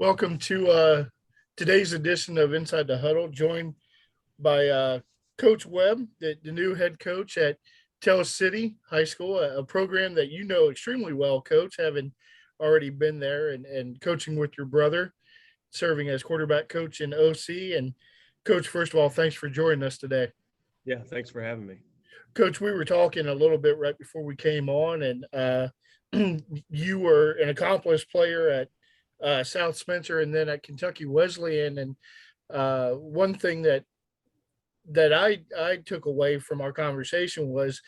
Welcome to today's edition of Inside the Huddle, joined by Coach Webb, the new head coach at Tell City High School, a program that you know extremely well, Coach, having already been there and coaching with your brother, serving as quarterback coach in OC. And Coach, first of all, thanks for joining us today. Yeah, thanks for having me. Coach, we were talking a little bit right before we came on, and you were an accomplished player at South Spencer and then at Kentucky Wesleyan. And one thing that I took away from our conversation was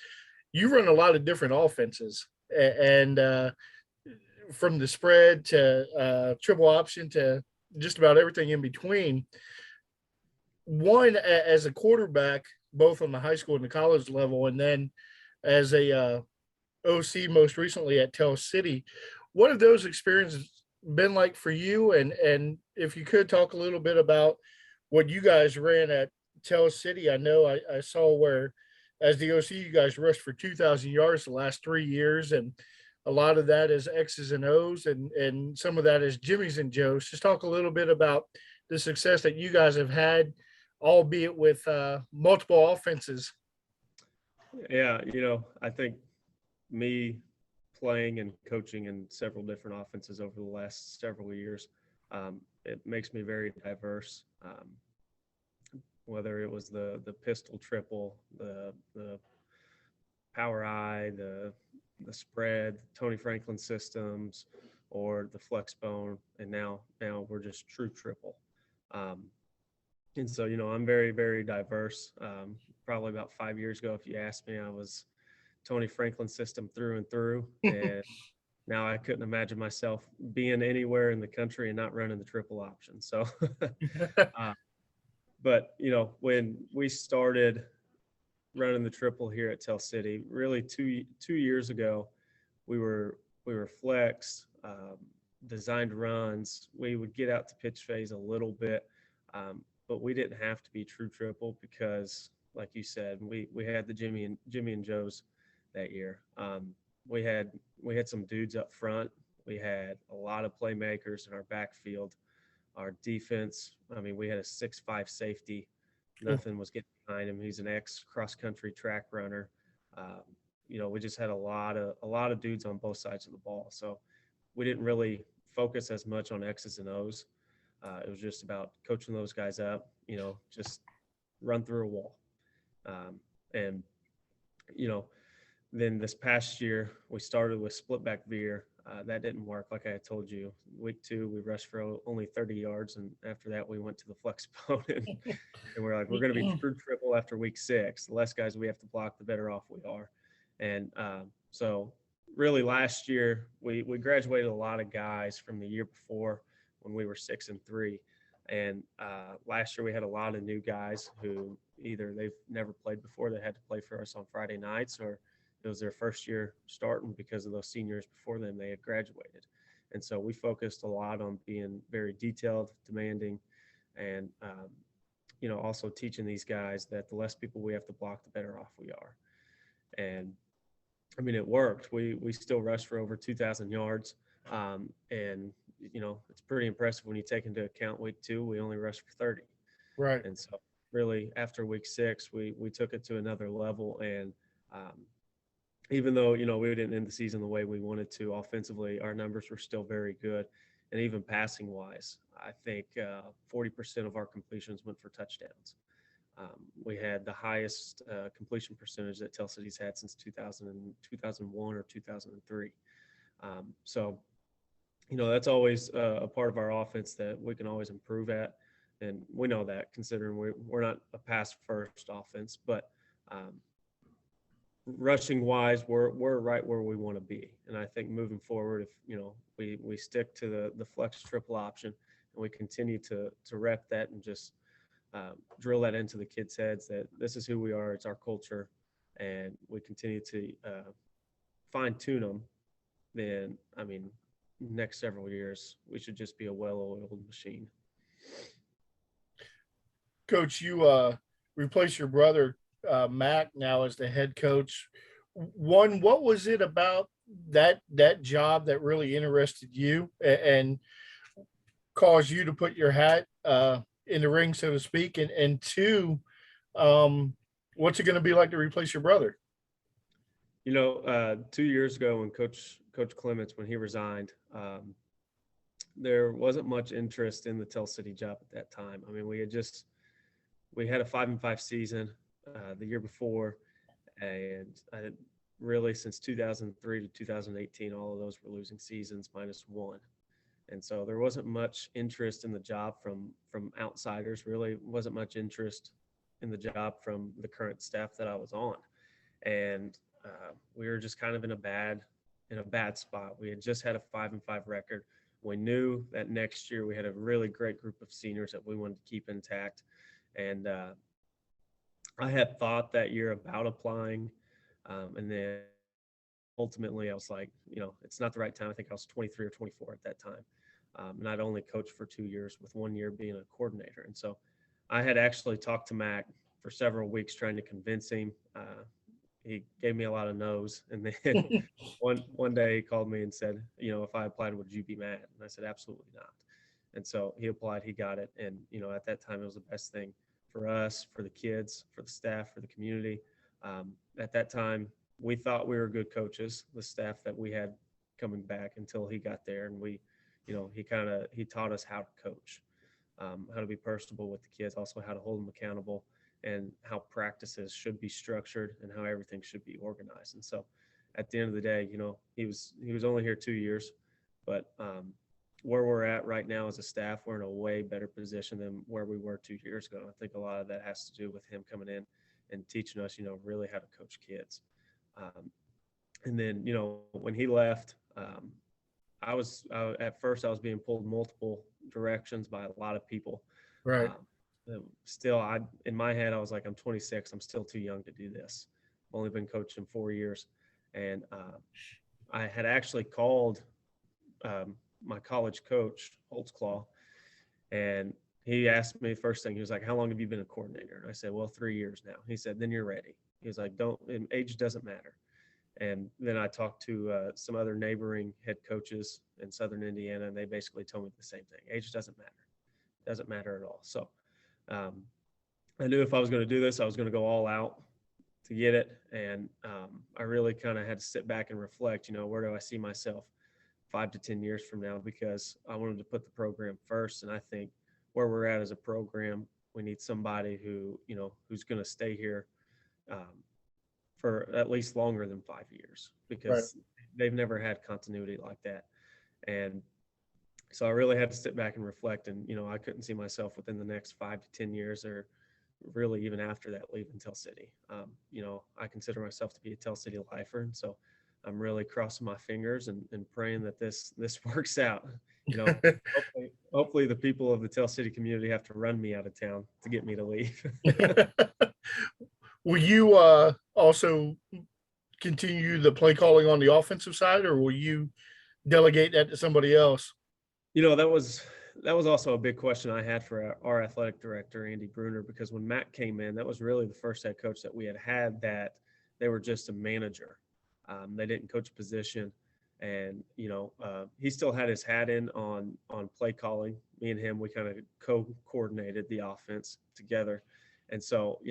you run a lot of different offenses, and from the spread to triple option to just about everything in between. One as a quarterback, both on the high school and the college level, and then as a OC most recently at Tell City. What have those experiences been like for you? And if you could talk a little bit about what you guys ran at Tell City. I know I saw where as the OC you guys rushed for 2,000 yards the last 3 years, and a lot of that is X's and O's, and some of that is Jimmy's and Joe's. Just talk a little bit about the success that you guys have had, albeit with multiple offenses. Yeah, I think me playing and coaching in several different offenses over the last several years, it makes me very diverse. Whether it was the pistol triple, the power eye, the spread, Tony Franklin systems, or the flex bone, and now we're just true triple. And so, I'm very, very diverse. Probably about 5 years ago, if you asked me, I was Tony Franklin system through and through. And now I couldn't imagine myself being anywhere in the country and not running the triple option. So, but, when we started running the triple here at Tell City, really two years ago, we were flex, designed runs. We would get out to pitch phase a little bit. But we didn't have to be true triple because, like you said, we had the Jimmy and Joe's that year. We had some dudes up front. We had a lot of playmakers in our backfield. Our defense, we had a 6'5" safety. Nothing was getting behind him. He's an ex cross country track runner. We just had a lot of dudes on both sides of the ball. So we didn't really focus as much on X's and O's. It was just about coaching those guys up, just run through a wall. And then this past year, we started with split back veer. That didn't work. Like I had told you, week 2, we rushed for only 30 yards. And after that, we went to the flex bone. And we're like, we're going to be true triple after week 6. The less guys we have to block, the better off we are. And so really last year, we graduated a lot of guys from the year before when we were 6-3. And last year we had a lot of new guys who either they've never played before, they had to play for us on Friday nights, or it was their first year starting because of those seniors before them, they had graduated. And so we focused a lot on being very detailed, demanding, and also teaching these guys that the less people we have to block, the better off we are. And it worked. We still rushed for over 2,000 yards. And it's pretty impressive when you take into account week 2, we only rushed for 30. Right. And so really after week 6, we took it to another level. And even though, we didn't end the season the way we wanted to offensively, our numbers were still very good. And even passing wise, I think 40% of our completions went for touchdowns. We had the highest completion percentage that Tell City's had since 2001 or 2003. So, that's always a part of our offense that we can always improve at. And we know that, considering we're not a pass-first offense. But rushing-wise, we're right where we want to be. And I think moving forward, if, we stick to the flex triple option and we continue to rep that and just drill that into the kids' heads that this is who we are, it's our culture, and we continue to fine-tune them, then, next several years, we should just be a well-oiled machine. Coach, you replace your brother, Mac, now as the head coach. What was it about that job that really interested you? And caused you to put your hat in the ring, so to speak? And two, um, what's it going to be like to replace your brother? 2 years ago when Coach Clements, when he resigned, there wasn't much interest in the Tell City job at that time. I mean, we had a 5-5 season the year before, and really since 2003 to 2018, all of those were losing seasons minus one. And so there wasn't much interest in the job from outsiders. Really wasn't much interest in the job from the current staff that I was on, and we were just kind of in a bad spot. We had just had a 5-5 record. We knew that next year we had a really great group of seniors that we wanted to keep intact, and I had thought that year about applying, and then ultimately I was like, it's not the right time. I think I was 23 or 24 at that time, and I'd only coached for 2 years, with 1 year being a coordinator. And so I had actually talked to Mac for several weeks trying to convince him. He gave me a lot of no's, and then one day he called me and said, if I applied, would you be mad? And I said, absolutely not. And so he applied, he got it, and at that time it was the best thing for us, for the kids, for the staff, for the community. At that time, we thought we were good coaches, the staff that we had coming back, until he got there, and he taught us how to coach, how to be personable with the kids, also how to hold them accountable, and how practices should be structured and how everything should be organized. And so at the end of the day, he was only here 2 years, but where we're at right now as a staff, we're in a way better position than where we were 2 years ago. And I think a lot of that has to do with him coming in and teaching us, really how to coach kids. And then, when he left, at first I was being pulled multiple directions by a lot of people. Right. Still, in my head, I was like, I'm 26. I'm still too young to do this. I've only been coaching 4 years. And I had actually called my college coach, Holtzclaw, and he asked me first thing, he was like, how long have you been a coordinator? And I said, well, 3 years now. He said, then you're ready. He was like, age doesn't matter. And then I talked to some other neighboring head coaches in Southern Indiana, and they basically told me the same thing. Age doesn't matter. Doesn't matter at all. So I knew if I was going to do this, I was going to go all out to get it. And I really kind of had to sit back and reflect, where do I see myself 5 to 10 years from now? Because I wanted to put the program first. And I think where we're at as a program, we need somebody who's going to stay here for at least longer than 5 years, because they've never had continuity like that. And so I really had to sit back and reflect, and, I couldn't see myself within the next 5 to 10 years, or really even after that, leaving Tell City. I consider myself to be a Tell City lifer. And so I'm really crossing my fingers and praying that this works out. Hopefully the people of the Tell City community have to run me out of town to get me to leave. Will you also continue the play calling on the offensive side, or will you delegate that to somebody else? That was also a big question I had for our athletic director, Andy Bruner, because when Matt came in, that was really the first head coach that we had that they were just a manager. They didn't coach a position. And, he still had his hat in on play calling. Me and him, we kind of co-coordinated the offense together. And so,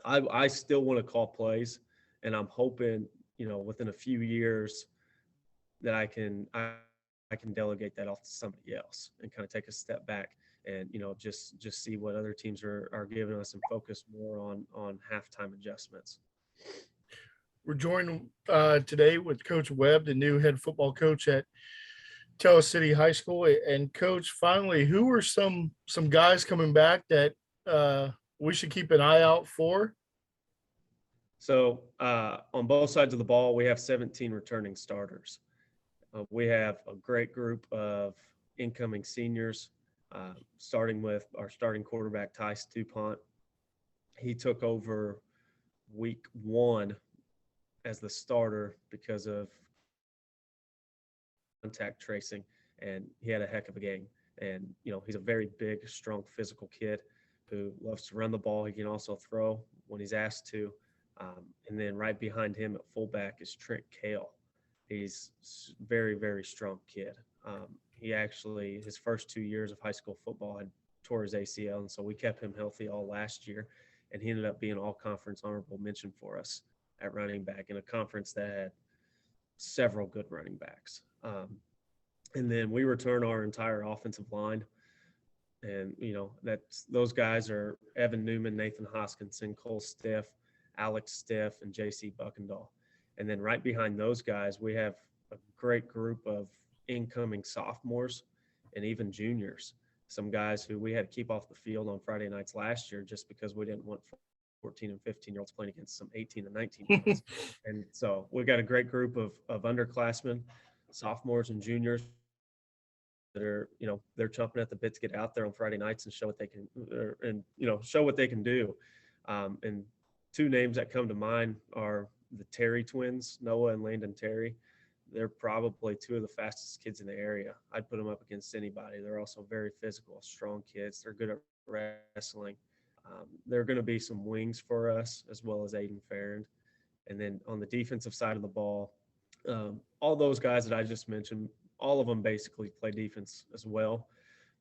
I still want to call plays, and I'm hoping, within a few years that I can delegate that off to somebody else and kind of take a step back and, just see what other teams are giving us and focus more on halftime adjustments. We're joined today with Coach Webb, the new head football coach at Tell City High School. And Coach, finally, who are some guys coming back that we should keep an eye out for? So on both sides of the ball, we have 17 returning starters. We have a great group of incoming seniors, starting with our starting quarterback, Tice DuPont. He took over week 1 as the starter because of contact tracing, and he had a heck of a game. And, he's a very big, strong, physical kid who loves to run the ball. He can also throw when he's asked to. And then right behind him at fullback is Trent Kale. He's very, very strong kid. he actually, his first 2 years of high school football had tore his ACL. And so we kept him healthy all last year. And he ended up being all conference honorable mention for us at running back in a conference that had several good running backs. And then we return our entire offensive line. And, those guys are Evan Newman, Nathan Hoskinson, Cole Stiff, Alex Stiff, and JC Buckendahl. And then right behind those guys, we have a great group of incoming sophomores and even juniors. Some guys who we had to keep off the field on Friday nights last year just because we didn't want 14 and 15-year-olds playing against some 18 and 19-year-olds. And so we've got a great group of underclassmen, sophomores and juniors that are, they're chomping at the bit to get out there on Friday nights and show what they can, show what they can do. And two names that come to mind are the Terry twins, Noah and Landon Terry. They're probably two of the fastest kids in the area. I'd put them up against anybody. They're also very physical, strong kids. They're good at wrestling. They're going to be some wings for us, as well as Aiden Farrand. And then on the defensive side of the ball, all those guys that I just mentioned, all of them basically play defense as well.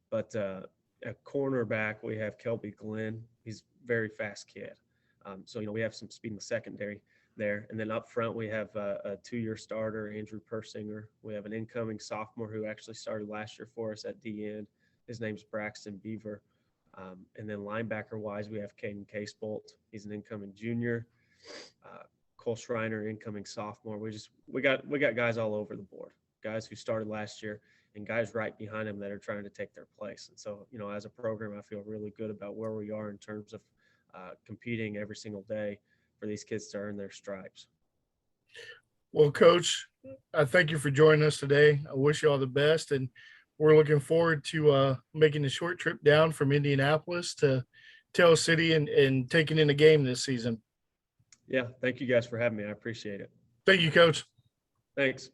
But at cornerback, we have Kelby Glenn. He's a very fast kid. So we have some speed in the secondary there. And then up front, we have a 2-year starter, Andrew Persinger. We have an incoming sophomore who actually started last year for us at D-end. His name's Braxton Beaver. And then linebacker-wise, we have Caden Casebolt. He's an incoming junior. Cole Schreiner, incoming sophomore. We got guys all over the board, guys who started last year and guys right behind them that are trying to take their place. And so, as a program, I feel really good about where we are in terms of competing every single day for these kids to earn their stripes. Well, Coach, I thank you for joining us today. I wish you all the best, and we're looking forward to making the short trip down from Indianapolis to Tell City and taking in a game this season. Yeah, thank you guys for having me. I appreciate it. Thank you, Coach. Thanks.